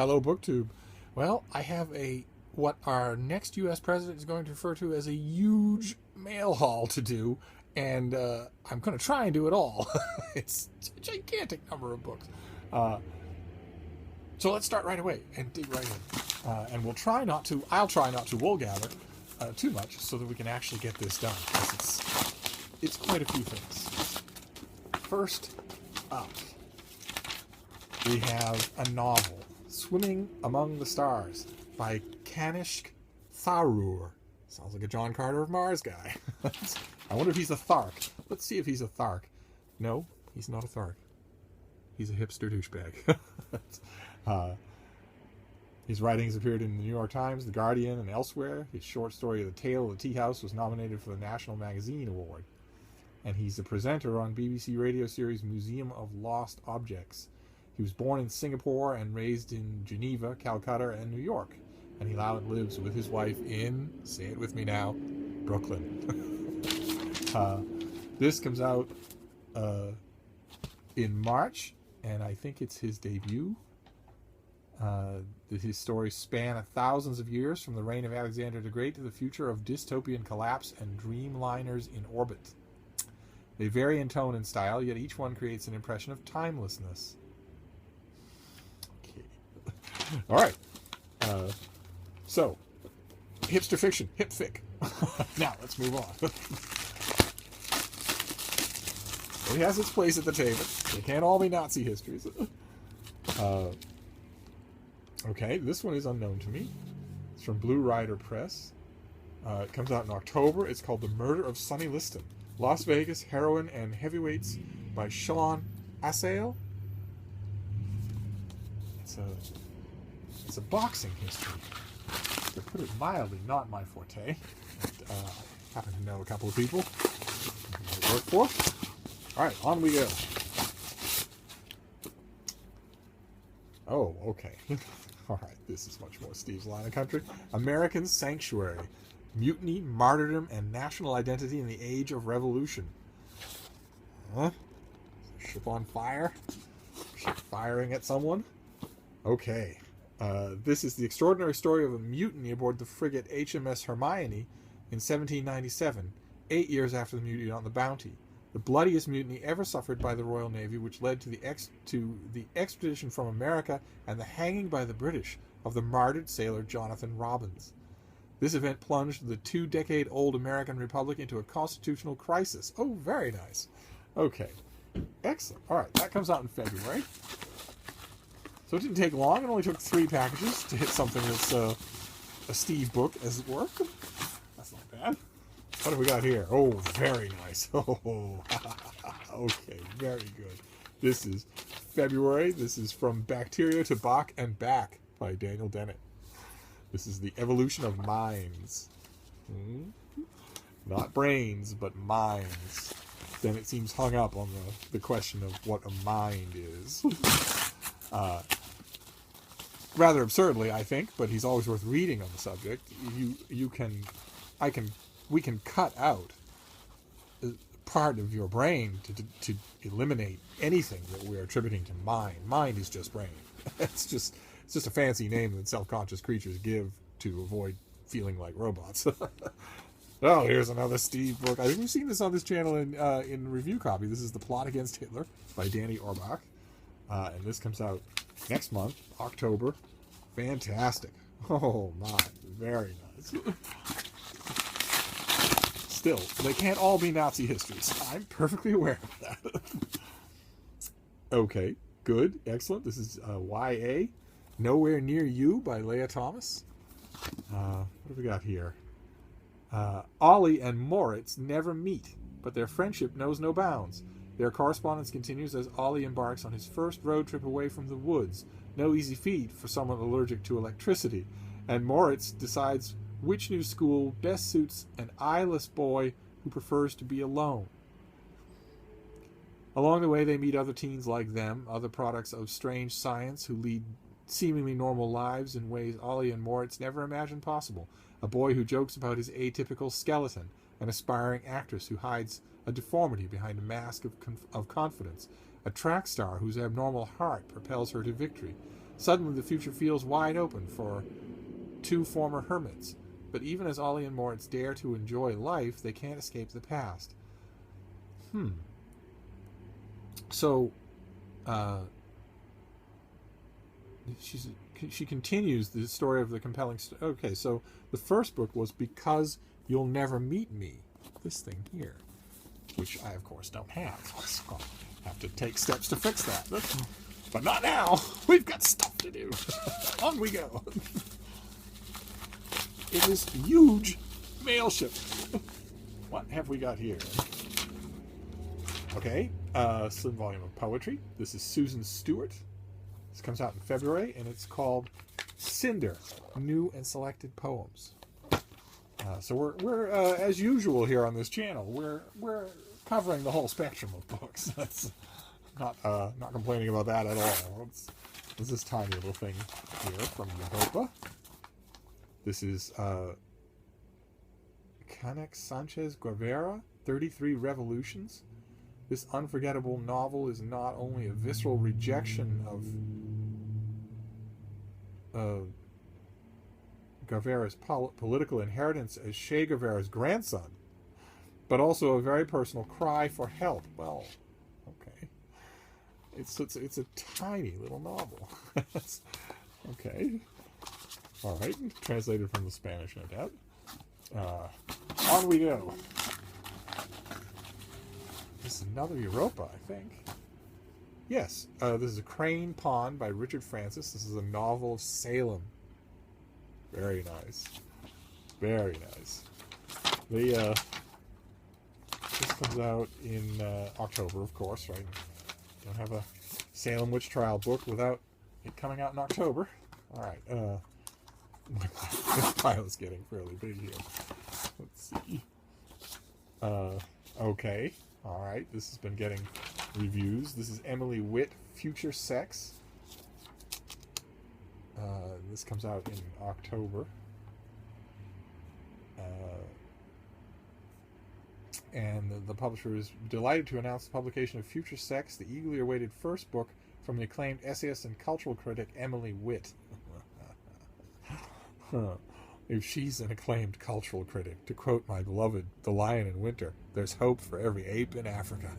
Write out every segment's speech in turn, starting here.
Hello, BookTube. Well, I have what our next U.S. president is going to refer to as a huge mail haul to do, and I'm going to try and do it all. It's a gigantic number of books. Uh, so let's start right away and dig right in. And I'll try not to wool gather too much so that we can actually get this done, because it's quite a few things. First up, we have a novel, Swimming Among the Stars, by Kanishk Tharoor. Sounds like a John Carter of Mars guy. I wonder if he's a Thark. Let's see if he's a Thark. No, he's not a Thark. He's a hipster douchebag. His writings appeared in the New York Times, The Guardian, and elsewhere. His short story, The Tale of the Tea House, was nominated for the National Magazine Award. And he's a presenter on BBC radio series Museum of Lost Objects. He was born in Singapore and raised in Geneva, Calcutta, and New York. And he now lives with his wife in, say it with me now, Brooklyn. This comes out in March, and I think it's his debut. His stories span thousands of years, from the reign of Alexander the Great to the future of dystopian collapse and dreamliners in orbit. They vary in tone and style, yet each one creates an impression of timelessness. All right. So, hipster fiction, hip fic. Now, let's move on. It has its place at the table. They can't all be Nazi histories. Okay, this one is unknown to me. It's from Blue Rider Press. It comes out in October. It's called The Murder of Sonny Liston. Las Vegas, Heroin, and Heavyweights by Sean Assail. It's a boxing history. To put it mildly, not my forte. And, I happen to know a couple of people I work for. All right, on we go. Oh, okay. All right, this is much more Steve's line of country. American Sanctuary. Mutiny, Martyrdom, and National Identity in the Age of Revolution. Huh? Ship on fire? Ship firing at someone? Okay. This is the extraordinary story of a mutiny aboard the frigate HMS Hermione in 1797, 8 years after the mutiny on the Bounty. The bloodiest mutiny ever suffered by the Royal Navy, which led to the expedition from America and the hanging by the British of the martyred sailor Jonathan Robbins. This event plunged the 2-decade-old American Republic into a constitutional crisis. Oh, very nice. Okay. Excellent. All right, that comes out in February. So it didn't take long. It only took 3 packages to hit something that's a Steve book, as it were. That's not bad. What have we got here? Oh, very nice. Oh, okay, very good. This is February. This is From Bacteria to Bach and Back by Daniel Dennett. This is The Evolution of Minds. Not brains, but minds. Dennett seems hung up on the question of what a mind is. Rather absurdly, I think, but he's always worth reading on the subject. We can cut out part of your brain to eliminate anything that we're attributing to mind. Mind is just brain. It's just a fancy name that self-conscious creatures give to avoid feeling like robots. Oh, here's another Steve book. I think we've seen this on this channel in review copy. This is The Plot Against Hitler by Danny Orbach. And this comes out next month, October. Fantastic. Oh, my. Very nice. Still, they can't all be Nazi histories. I'm perfectly aware of that. Okay, good. Excellent. This is YA. Nowhere Near You by Leah Thomas. What have we got here? Ollie and Moritz never meet, but their friendship knows no bounds. Their correspondence continues as Ollie embarks on his first road trip away from the woods. No easy feat for someone allergic to electricity. And Moritz decides which new school best suits an eyeless boy who prefers to be alone. Along the way, they meet other teens like them, other products of strange science who lead seemingly normal lives in ways Ollie and Moritz never imagined possible. A boy who jokes about his atypical skeleton, an aspiring actress who hides a deformity behind a mask of confidence, a track star whose abnormal heart propels her to victory, Suddenly the future feels wide open for two former hermits. But even as Ollie and Moritz dare to enjoy life, they can't escape the past. So, she continues the story of the compelling... Okay, so the first book was Because You'll Never Meet Me. This thing here, which I, of course, don't have. So I'll have to take steps to fix that. But not now. We've got stuff to do. On we go. It is huge mail ship. What have we got here? Okay, slim volume of poetry. This is Susan Stewart. This comes out in February, and it's called Cinder, New and Selected Poems. So we're as usual here on this channel. We're covering the whole spectrum of books. That's not complaining about that at all. It's this tiny little thing here from Yoooooge. This is Canex Sanchez Guevara, 33 Revolutions. This unforgettable novel is not only a visceral rejection of Guevara's political inheritance as Che Guevara's grandson, but also a very personal cry for help. Well, okay. It's a tiny little novel. Okay. All right. Translated from the Spanish, no doubt. On we go. This is another Europa, I think. Yes. This is A Crane Pond by Richard Francis. This is a novel of Salem. Very nice. Very nice. This comes out in October, of course, right? Don't have a Salem Witch Trial book without it coming out in October. All right. This pile is getting fairly big here. Let's see. Okay. All right. This has been getting reviews. This is Emily Witt, Future Sex. This comes out in October. And the publisher is delighted to announce the publication of Future Sex, the eagerly awaited first book from the acclaimed essayist and cultural critic Emily Witt. If she's an acclaimed cultural critic, to quote my beloved The Lion in Winter, there's hope for every ape in Africa.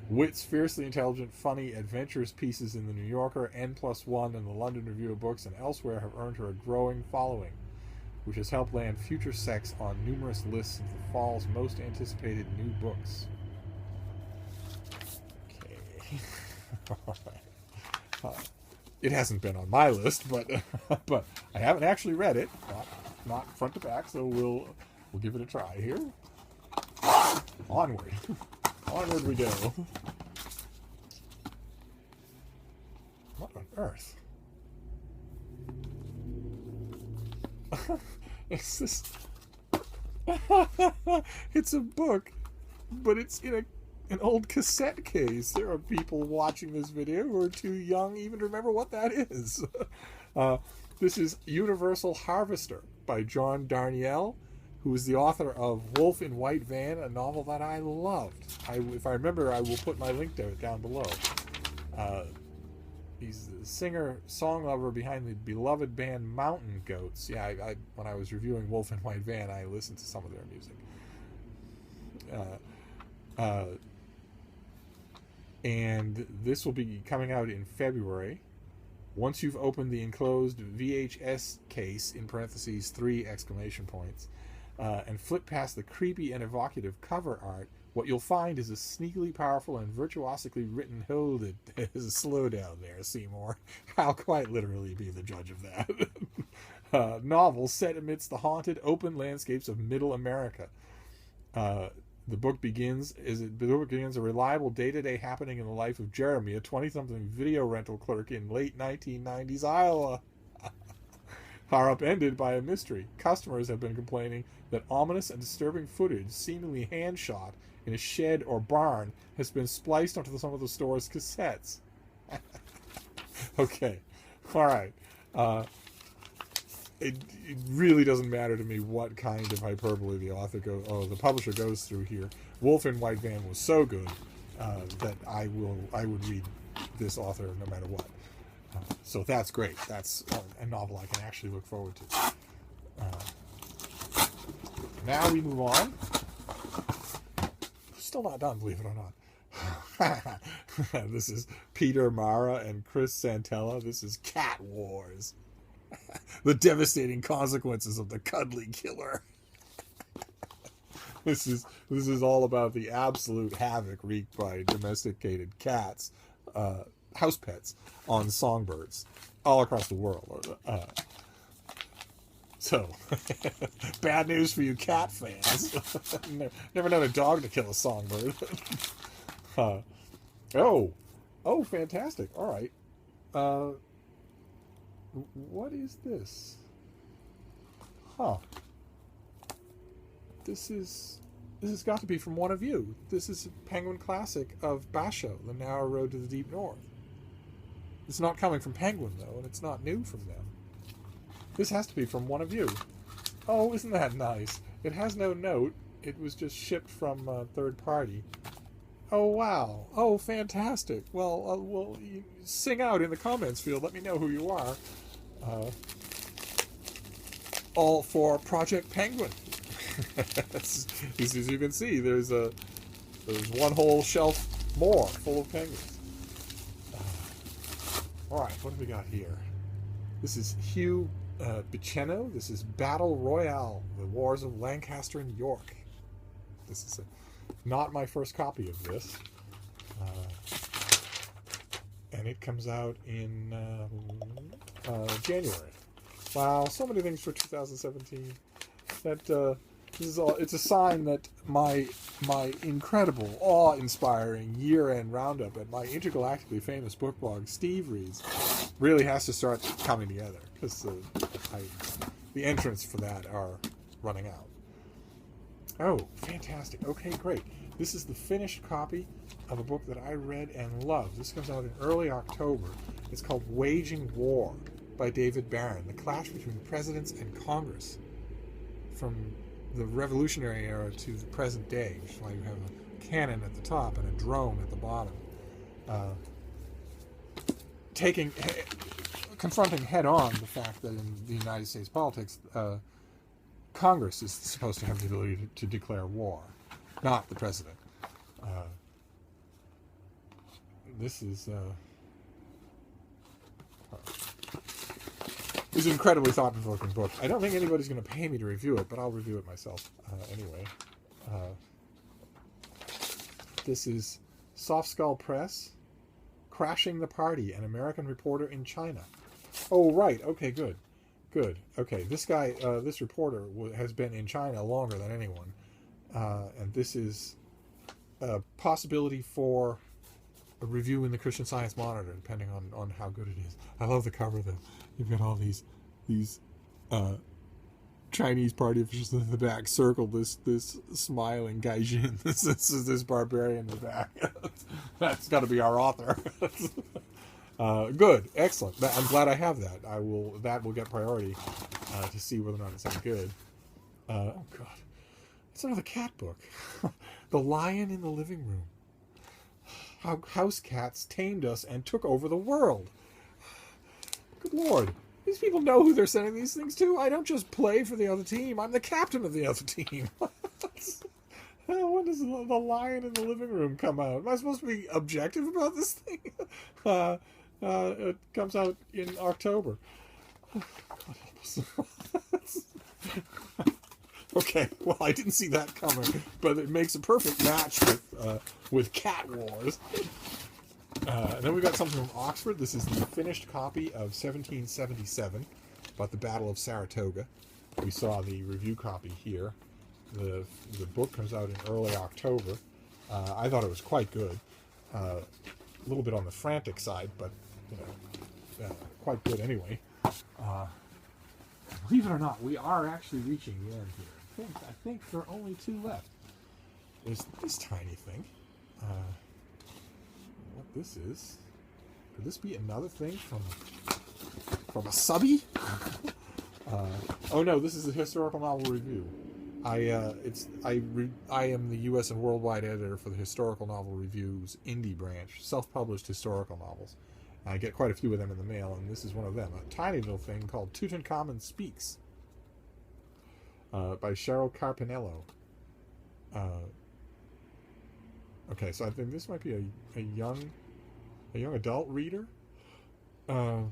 Witt's fiercely intelligent, funny, adventurous pieces in the New Yorker, N+1, and the London Review of Books, and elsewhere have earned her a growing following, which has helped land Future Sex on numerous lists of the fall's most anticipated new books. Okay. It hasn't been on my list, but I haven't actually read it, not front to back, so we'll give it a try here. Onward. Onward we go. What on earth? It's this. It's a book, but it's in an old cassette case. There are people watching this video who are too young even to remember what that is. This is Universal Harvester by John Darnielle, who is the author of Wolf in White Van, a novel that I loved. If I remember, I will put my link to it down below. He's the singer-song lover behind the beloved band Mountain Goats. Yeah, when I was reviewing Wolf in White Van, I listened to some of their music. And this will be coming out in February. Once you've opened the enclosed VHS case, in parentheses 3 exclamation points, and flip past the creepy and evocative cover art, what you'll find is a sneakily powerful and virtuosically written hold it. Slow down there, Seymour. I'll quite literally be the judge of that. Novel set amidst the haunted open landscapes of Middle America. The book begins a reliable day-to-day happening in the life of Jeremy, a 20-something video rental clerk in late 1990s Iowa. Are upended by a mystery. Customers have been complaining that ominous and disturbing footage, seemingly hand-shot in a shed or barn, has been spliced onto some of the store's cassettes. Okay. All right. It really doesn't matter to me what kind of hyperbole the publisher goes through here. Wolf in White Van was so good that I would read this author no matter what. So that's great. That's a novel I can actually look forward to. Now we move on. Still not done, believe it or not. This is Peter Mara and Chris Santella. This is Cat Wars. The devastating consequences of the cuddly killer. This is all about the absolute havoc wreaked by domesticated cats, house pets, on songbirds all across the world. So, bad news for you cat fans. Never known a dog to kill a songbird. Oh, fantastic. All right. What is this? Huh. This has got to be from one of you. This is a Penguin classic of Basho, The Narrow Road to the Deep North. It's not coming from Penguin, though, and it's not new from them. This has to be from one of you. Oh, isn't that nice? It has no note. It was just shipped from a third party. Oh, wow. Oh, fantastic. Well, you sing out in the comments field. Let me know who you are. All for Project Penguin. As you can see, there's one whole shelf more full of penguins. All right, what do we got here? This is Hugh Biceno. This is Battle Royale: The Wars of Lancaster and York. This is not my first copy of this, and it comes out in January. Wow, so many things for 2017. That this is all. It's a sign that my incredible, awe-inspiring year-end roundup at my intergalactically famous book blog, Steve Reads, really has to start coming together, because the entrants for that are running out. Oh, fantastic. Okay, great. This is the finished copy of a book that I read and loved. This comes out in early October. It's called Waging War by David Barron, the clash between presidents and Congress from the Revolutionary era to the present day, which is why you have a cannon at the top and a drone at the bottom. Confronting head-on the fact that in the United States politics, Congress is supposed to have the ability to declare war, not the president. This is an incredibly thought-provoking book. I don't think anybody's going to pay me to review it, but I'll review it myself anyway. This is Soft Skull Press, Crashing the Party, an American Reporter in China. Oh, right. Okay, good. Okay, this guy, this reporter has been in China longer than anyone. And this is a possibility for a review in the Christian Science Monitor, depending on how good it is. I love the cover, though. You've got all these Chinese party officials in the back circle this smiling gaijin. This barbarian in the back. That's got to be our author. Good, excellent. I'm glad I have that. That will get priority to see whether or not it's any good. Oh God, it's another cat book. The Lion in the Living Room. How house cats tamed us and took over the world. Good Lord. These people know who they're sending these things to. I don't just play for the other team. I'm the captain of the other team. When does The Lion in the Living Room come out? Am I supposed to be objective about this thing? It comes out in October. God help us. Okay, well, I didn't see that coming, but it makes a perfect match with Cat Wars. And then we got something from Oxford. This is the finished copy of 1777 about the Battle of Saratoga. We saw the review copy here. The book comes out in early October. I thought it was quite good. A little bit on the frantic side, but quite good anyway. Believe it or not, we are actually reaching the end here. I think there are only 2 left. There's this tiny thing. What this is? Could this be another thing from a subby? Oh no, this is a historical novel review. I am the U.S. and worldwide editor for the Historical Novel Review's indie branch, self-published historical novels. I get quite a few of them in the mail, and this is one of them. A tiny little thing called Tutankhamun Speaks by Cheryl Carpinello. Okay, so I think this might be a young adult reader. I'll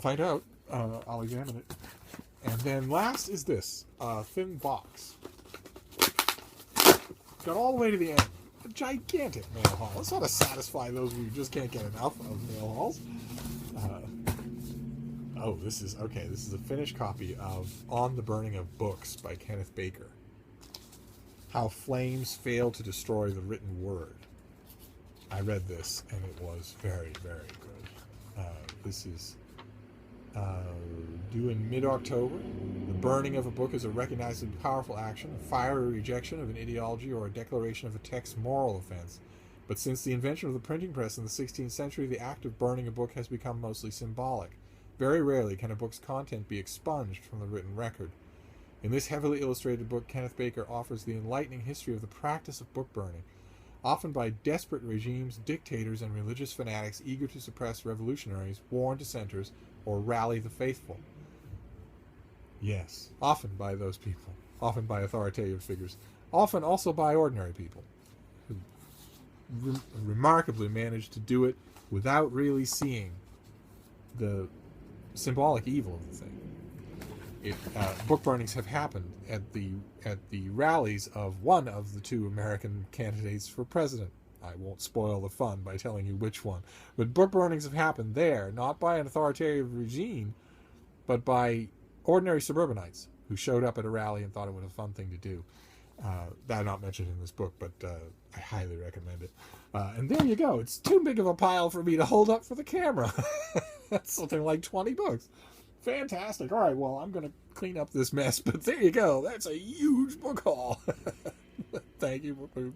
find out. I'll examine it. And then last is this thin box. Got all the way to the end. A gigantic mail haul. This ought to satisfy those who just can't get enough of mail hauls. This is a finished copy of On the Burning of Books by Kenneth Baker. How Flames Fail to Destroy the Written Word. I read this, and it was very, very good. This is due in mid-October. The burning of a book is a recognized and powerful action, a fiery rejection of an ideology or a declaration of a text's moral offense. But since the invention of the printing press in the 16th century, the act of burning a book has become mostly symbolic. Very rarely can a book's content be expunged from the written record. In this heavily illustrated book, Kenneth Baker offers the enlightening history of the practice of book burning, often by desperate regimes, dictators, and religious fanatics eager to suppress revolutionaries, warn dissenters, or rally the faithful. Yes, often by those people, often by authoritative figures, often also by ordinary people, who remarkably manage to do it without really seeing the symbolic evil of the thing. Book burnings have happened at the rallies of one of the two American candidates for president. I won't spoil the fun by telling you which one. But book burnings have happened there, not by an authoritarian regime, but by ordinary suburbanites who showed up at a rally and thought it was a fun thing to do. That's not mentioned in this book, but I highly recommend it. And there you go. It's too big of a pile for me to hold up for the camera. That's something like 20 books. Fantastic. All right, well, I'm going to clean up this mess, but there you go. That's a huge book haul. Thank you for